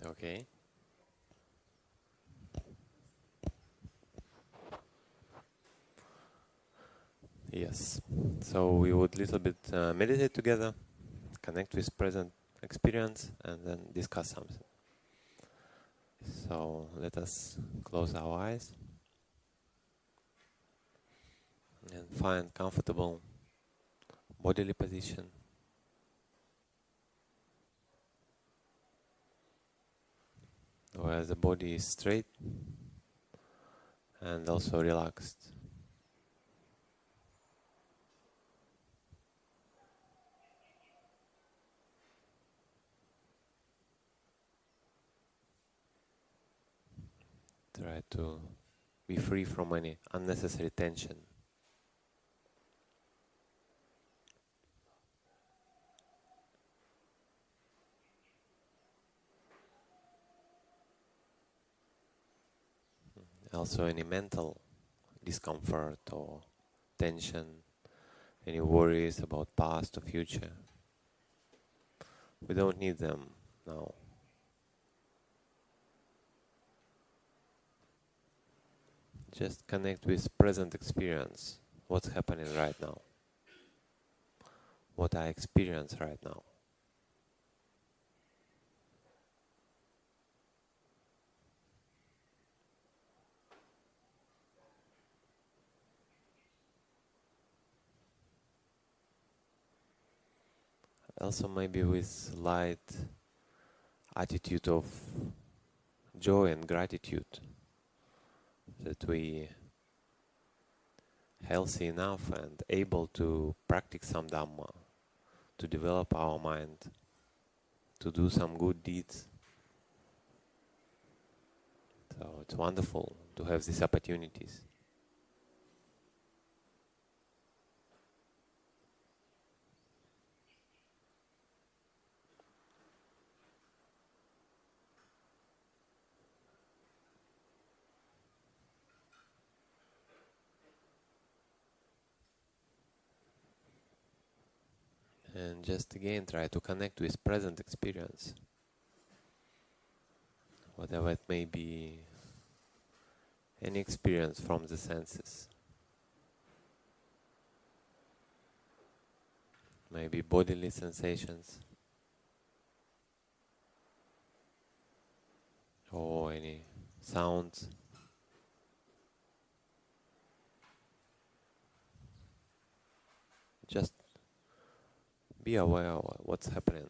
Okay. Yes. So we would little bit meditate together, connect with present experience, and then discuss something. So let us close our eyes and find comfortable bodily position where the body is straight and also relaxed. Try to be free from any unnecessary tension. Also any mental discomfort or tension, any worries about past or future. We don't need them now. Just connect with present experience. What's happening right now? What I experience right now. Also maybe with light attitude of joy and gratitude that we healthy enough and able to practice some Dhamma, to develop our mind, to do some good deeds. So it's wonderful to have these opportunities. And just again try to connect with present experience. Whatever it may be, any experience from the senses. Maybe bodily sensations, or any sounds. Just be aware of what's happening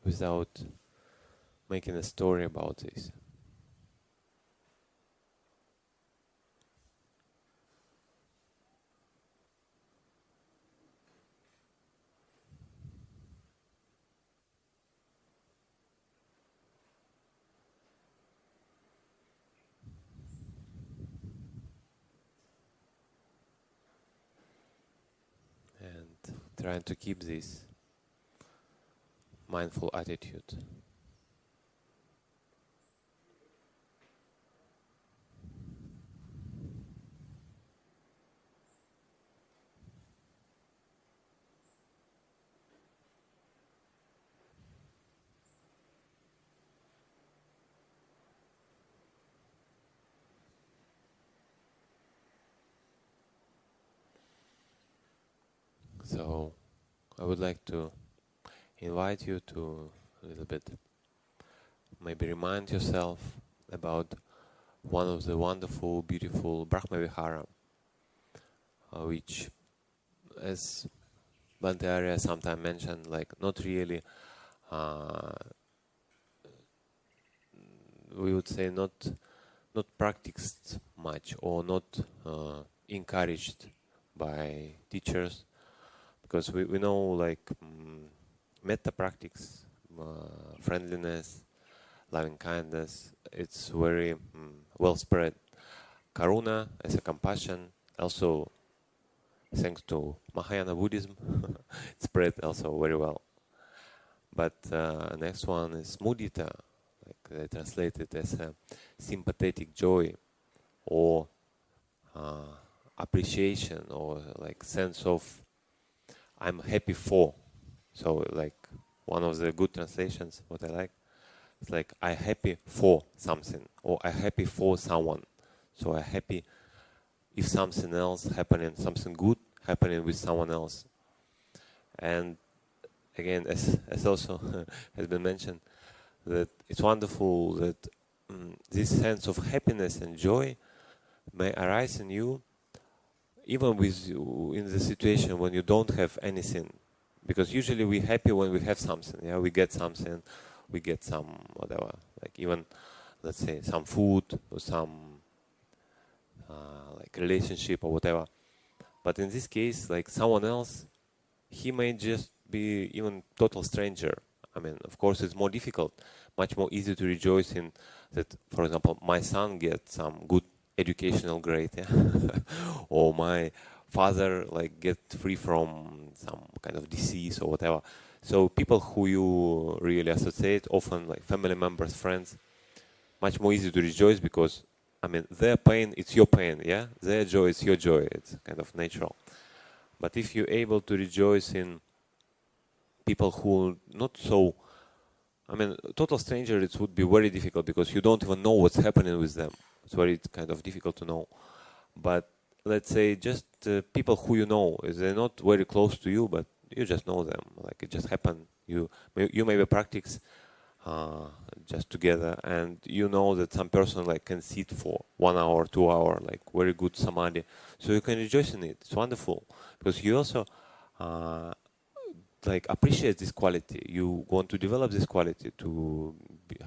without making a story about this. And trying to keep this mindful attitude. So I would like to invite you to a little bit maybe remind yourself about one of the wonderful, beautiful Brahma Vihara, which, as Bhante sometimes mentioned, like not really, we would say not practiced much or not encouraged by teachers, because we know like metta practice, friendliness, loving kindness, it's very well spread. Karuna as a compassion, also thanks to Mahayana Buddhism, it spread also very well. But next one is mudita, like they translate it as a sympathetic joy or appreciation or like sense of I'm happy for. So like one of the good translations, what I like. It's like, I happy for something, or I happy for someone. So I happy if something else happening, something good happening with someone else. And again, as also has been mentioned, that it's wonderful that this sense of happiness and joy may arise in you even with you in the situation when you don't have anything. Because usually we're happy when we have something, yeah, we get something, we get some whatever, like even, let's say, some food or some like relationship or whatever. But in this case, like someone else, he may just be even total stranger. I mean, of course, it's more difficult, much more easy to rejoice in that, for example, my son gets some good educational grade, yeah? Or my father like get free from some kind of disease or whatever. So people who you really associate, often like family members, friends, much more easy to rejoice because, I mean, their pain, it's your pain, yeah? Their joy, it's your joy. It's kind of natural. But if you're able to rejoice in people who not so, I mean, total stranger, it would be very difficult because you don't even know what's happening with them. It's very kind of difficult to know. But let's say just people who you know, they're not very close to you, but you just know them. Like it just happened. You maybe practice just together, and you know that some person like can sit for 1 hour, 2 hour, like very good samadhi. So you can rejoice in it. It's wonderful because you also like appreciate this quality. You want to develop this quality to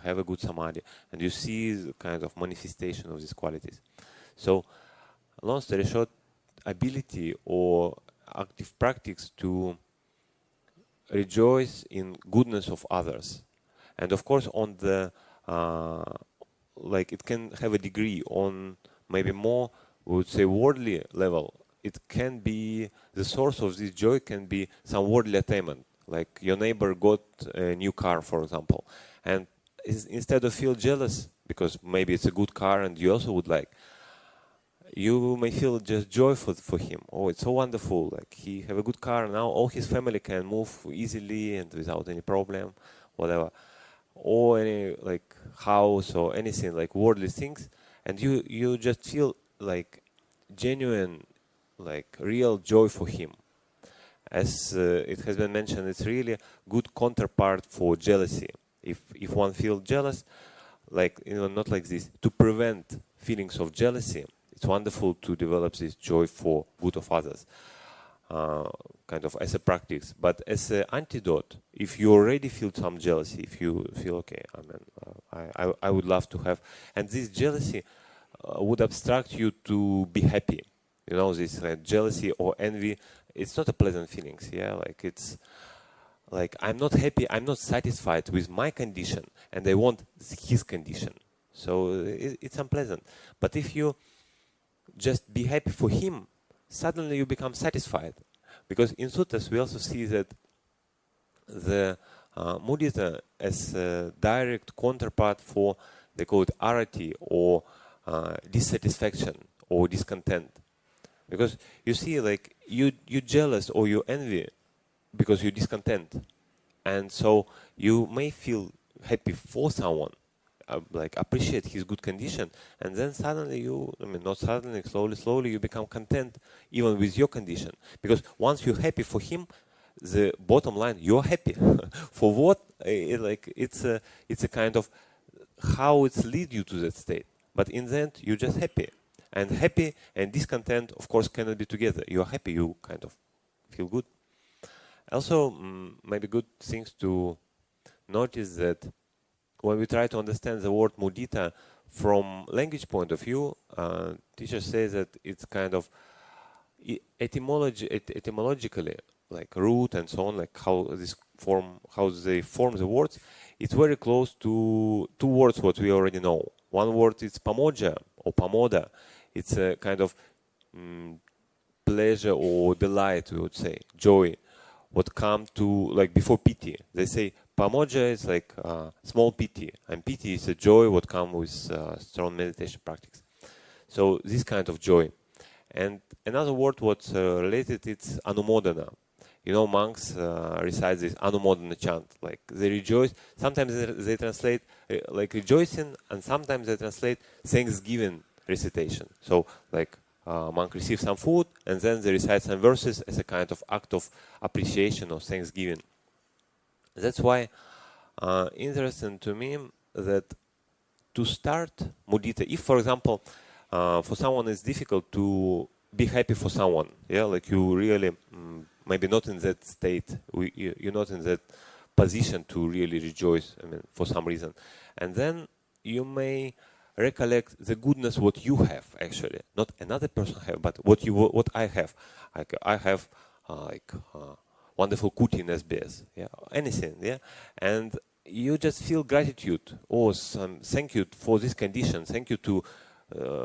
have a good samadhi, and you see the kind of manifestation of these qualities. So, long story short, ability or active practice to rejoice in goodness of others, and of course on the like it can have a degree on maybe more, we would say, worldly level. It can be the source of this joy can be some worldly attainment, like your neighbor got a new car, for example, and instead of feel jealous because maybe it's a good car and you also would like, you may feel just joyful for him. Oh, it's so wonderful, like he have a good car now, all his family can move easily and without any problem, whatever, or any like house or anything like worldly things, and you just feel like genuine, like real joy for him. As it has been mentioned, it's really a good counterpart for jealousy. If one feels jealous, like, you know, not like this, to prevent feelings of jealousy, it's wonderful to develop this joy for good of others, kind of as a practice. But as an antidote, if you already feel some jealousy, if you feel, okay, I mean, I would love to have, and this jealousy would obstruct you to be happy. You know, this jealousy or envy, it's not a pleasant feelings, yeah? Like it's like, I'm not happy, I'm not satisfied with my condition, and I want his condition. So it's unpleasant. But if you just be happy for him, suddenly you become satisfied. Because in suttas we also see that the mudita as a direct counterpart for, they call it arati, or dissatisfaction or discontent. Because you see, like, you jealous or you envy because you're discontent. And so you may feel happy for someone, like appreciate his good condition, and then suddenly you, I mean, not suddenly, slowly you become content even with your condition. Because once you're happy for him, the bottom line, you're happy. For what? Like it's a kind of how it's lead you to that state. But in the end, you're just happy. And happy and discontent, of course, cannot be together. You're happy, you kind of feel good. Also, maybe good things to notice that when we try to understand the word mudita from language point of view, teacher says that it's kind of etymologically, like root and so on, like how they form the words. It's very close to two words what we already know. One word is pamoja or pamoda. It's a kind of pleasure or delight, we would say, joy, what come to, like, before piti. They say pamoja is like small piti, and piti is a joy what come with strong meditation practice. So this kind of joy. And another word what's related, it's anumodana. monks recite this Anumodana chant, like they rejoice. Sometimes they translate like rejoicing, and sometimes they translate thanksgiving recitation. So like monk receives some food, and then they recite some verses as a kind of act of appreciation or thanksgiving. That's why interesting to me that to start mudita, if for example for someone it's difficult to be happy for someone, yeah, like you really maybe not in that state, you're not in that position to really rejoice, I mean, for some reason, and then you may recollect the goodness what you have actually, not another person have, but what I have. Like I have wonderful kuti in SBS, yeah, anything, yeah, and you just feel gratitude. Oh, thank you for this condition. Thank you to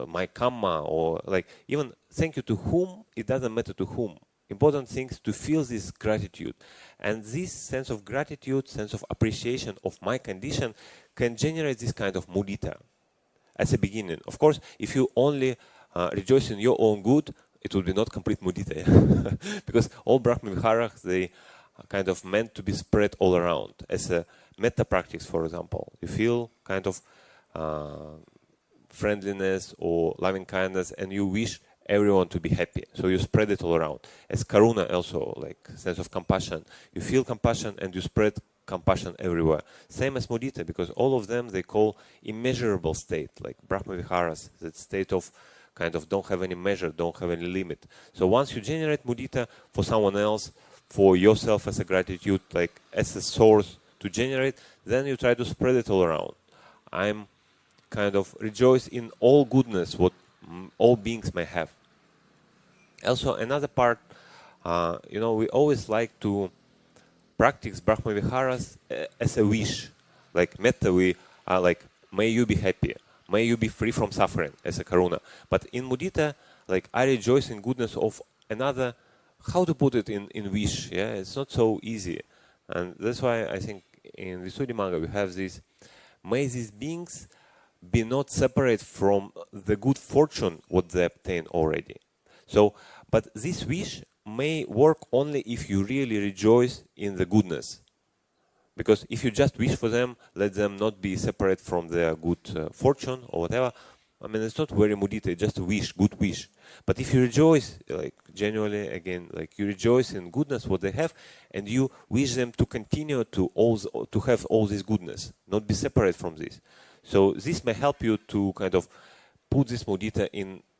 my karma, or like even thank you to whom. It doesn't matter to whom. Important thing is to feel this gratitude, and this sense of gratitude, sense of appreciation of my condition, can generate this kind of mudita as a beginning. Of course, if you only rejoice in your own good, it will be not complete mudita, because all Brahma Viharas, they are kind of meant to be spread all around. As a metta practice, for example, you feel kind of friendliness or loving kindness, and you wish everyone to be happy, so you spread it all around. As karuna also, like sense of compassion, you feel compassion and you spread compassion everywhere. Same as mudita, because all of them they call immeasurable state, like Brahma Viharas, that state of kind of don't have any measure, don't have any limit. So once you generate mudita for someone else, for yourself as a gratitude, like as a source to generate, then you try to spread it all around. I'm kind of rejoice in all goodness what all beings may have. Also, another part, we always like to practice Brahma Viharas as a wish. Like metta, we are like, may you be happy, may you be free from suffering, as a karuna. But in mudita, like I rejoice in goodness of another. How to put it in wish? Yeah, it's not so easy, and that's why I think in Visuddhimagga we have this: may these beings be not separate from the good fortune what they obtain already. So, but this wish may work only if you really rejoice in the goodness. Because if you just wish for them, let them not be separate from their good fortune or whatever, I mean, it's not very mudita, just a wish, good wish. But if you rejoice, like genuinely, again, like you rejoice in goodness, what they have, and you wish them to continue to have all this goodness, not be separate from this. So this may help you to kind of put this mudita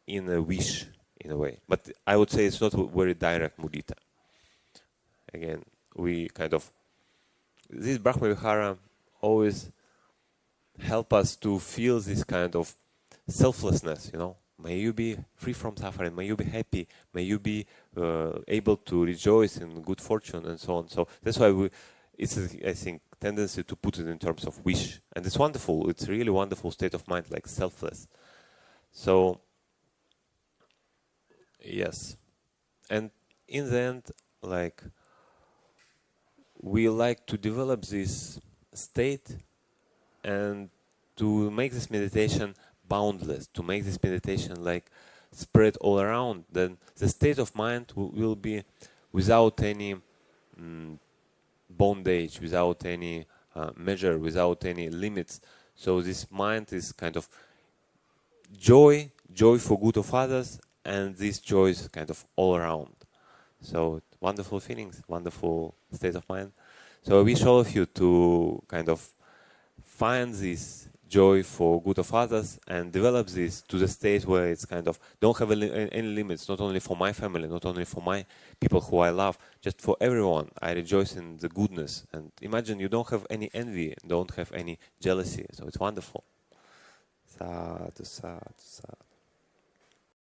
in a wish, in a way. But I would say it's not a very direct mudita. Again, we kind of, this Brahma Vihara always help us to feel this kind of selflessness, May you be free from suffering, may you be happy, may you be able to rejoice in good fortune and so on. So that's why it's, I think, tendency to put it in terms of wish. And it's wonderful, it's a really wonderful state of mind, like selfless. So, yes. And in the end, like, we like to develop this state and to make this meditation boundless, to make this meditation like spread all around. Then the state of mind will be without any bondage, without any measure, without any limits. So this mind is kind of joy for good of others, and this joy is kind of all around. So wonderful feelings, wonderful state of mind. So I wish all of you to kind of find this joy for good of others and develop this to the state where it's kind of don't have any limits, not only for my family, not only for my people who I love, just for everyone. I rejoice in the goodness. And imagine you don't have any envy, don't have any jealousy. So it's wonderful. Sadhu, sadhu, sadhu.